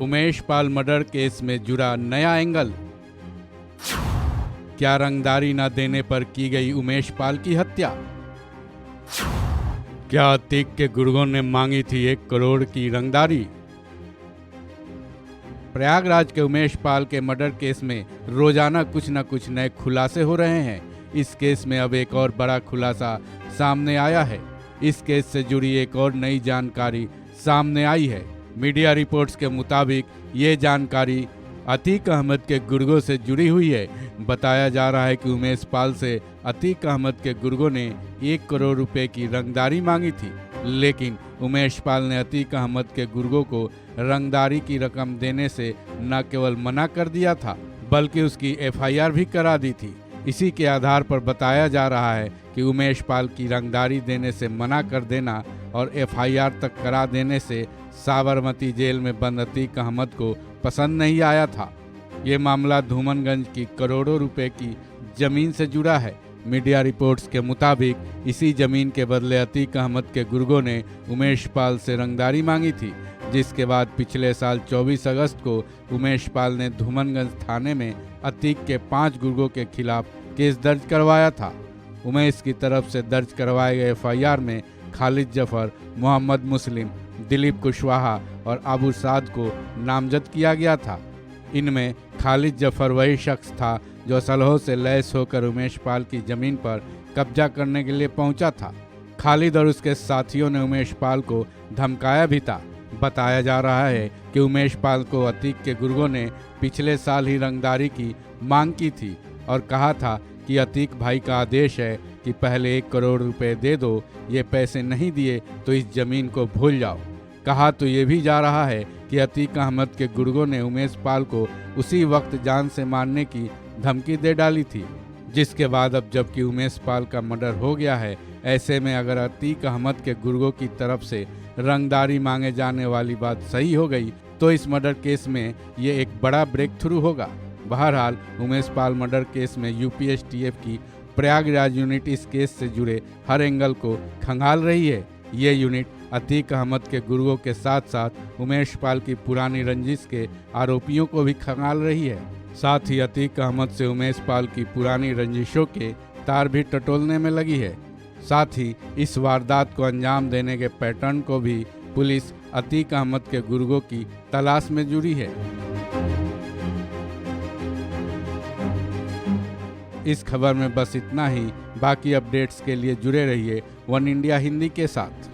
Umesh Pal murder case में जुड़ा नया एंगल। क्या रंगदारी न देने पर की गई उमेश पाल की हत्या? क्या अतीक के गुर्गों ने मांगी थी 1 करोड़ की रंगदारी? प्रयागराज के उमेश पाल के मर्डर केस में रोजाना कुछ न कुछ नए खुलासे हो रहे हैं। इस केस में अब एक और बड़ा खुलासा सामने आया है। इस केस से जुड़ी एक और नई जानकारी सामने आई है। मीडिया रिपोर्ट्स के मुताबिक ये जानकारी अतीक अहमद के गुर्गों से जुड़ी हुई है। बताया जा रहा है कि उमेश पाल से अतीक अहमद के गुर्गों ने 1 करोड़ रुपए की रंगदारी मांगी थी, लेकिन उमेश पाल ने अतीक अहमद के गुर्गों को रंगदारी की रकम देने से न केवल मना कर दिया था, बल्कि उसकी FIR भी करा दी थी। इसी के आधार पर बताया जा रहा है कि उमेश पाल की रंगदारी देने से मना कर देना और FIR तक करा देने से साबरमती जेल में बंद अतीक अहमद को पसंद नहीं आया था। ये मामला धूमनगंज की करोड़ों रुपए की जमीन से जुड़ा है। मीडिया रिपोर्ट्स के मुताबिक इसी जमीन के बदले अतीक अहमद के गुर्गों ने उमेश पाल से रंगदारी मांगी थी, जिसके बाद पिछले साल 24 अगस्त को उमेश पाल ने धूमनगंज थाने में अतीक के 5 गुर्गों के खिलाफ केस दर्ज करवाया था। उमेश की तरफ से दर्ज करवाए गए FIR में खालिद जफर, मोहम्मद मुस्लिम, दिलीप कुशवाहा और अबू साद को नामजद किया गया था। इनमें खालिद जफर वही शख्स था जो असलहों से लैस होकर उमेश पाल की जमीन पर कब्जा करने के लिए पहुंचा था। खालिद और उसके साथियों ने उमेश पाल को धमकाया भी था। बताया जा रहा है कि उमेश पाल को अतीक के गुर्गों ने पिछले साल ही रंगदारी की मांग की थी और कहा था कि अतीक भाई का आदेश है कि पहले 1 करोड़ रुपए दे दो, ये पैसे नहीं दिए तो इस जमीन को भूल जाओ। कहा तो ये भी जा रहा है कि अतीक अहमद के गुर्गों ने उमेश पाल को उसी वक्त जान से मारने की धमकी दे डाली थी, जिसके बाद अब जबकि उमेश पाल का मर्डर हो गया है, ऐसे में अगर अतीक अहमद के गुर्गों की तरफ से रंगदारी मांगे जाने वाली बात सही हो गई तो इस मर्डर केस में ये एक बड़ा ब्रेक थ्रू होगा। बहरहाल उमेश पाल मर्डर केस में UPSTF की प्रयागराज यूनिट इस केस से जुड़े हर एंगल को खंगाल रही है। ये यूनिट अतीक अहमद के गुर्गों के साथ साथ उमेश पाल की पुरानी रंजिश के आरोपियों को भी खंगाल रही है। साथ ही अतीक अहमद से उमेश पाल की पुरानी रंजिशों के तार भी टटोलने में लगी है। साथ ही इस वारदात को अंजाम देने के पैटर्न को भी पुलिस अतीक अहमद के गुर्गों की तलाश में जुड़ी है। इस खबर में बस इतना ही। बाकी अपडेट्स के लिए जुड़े रहिए वन इंडिया हिंदी के साथ।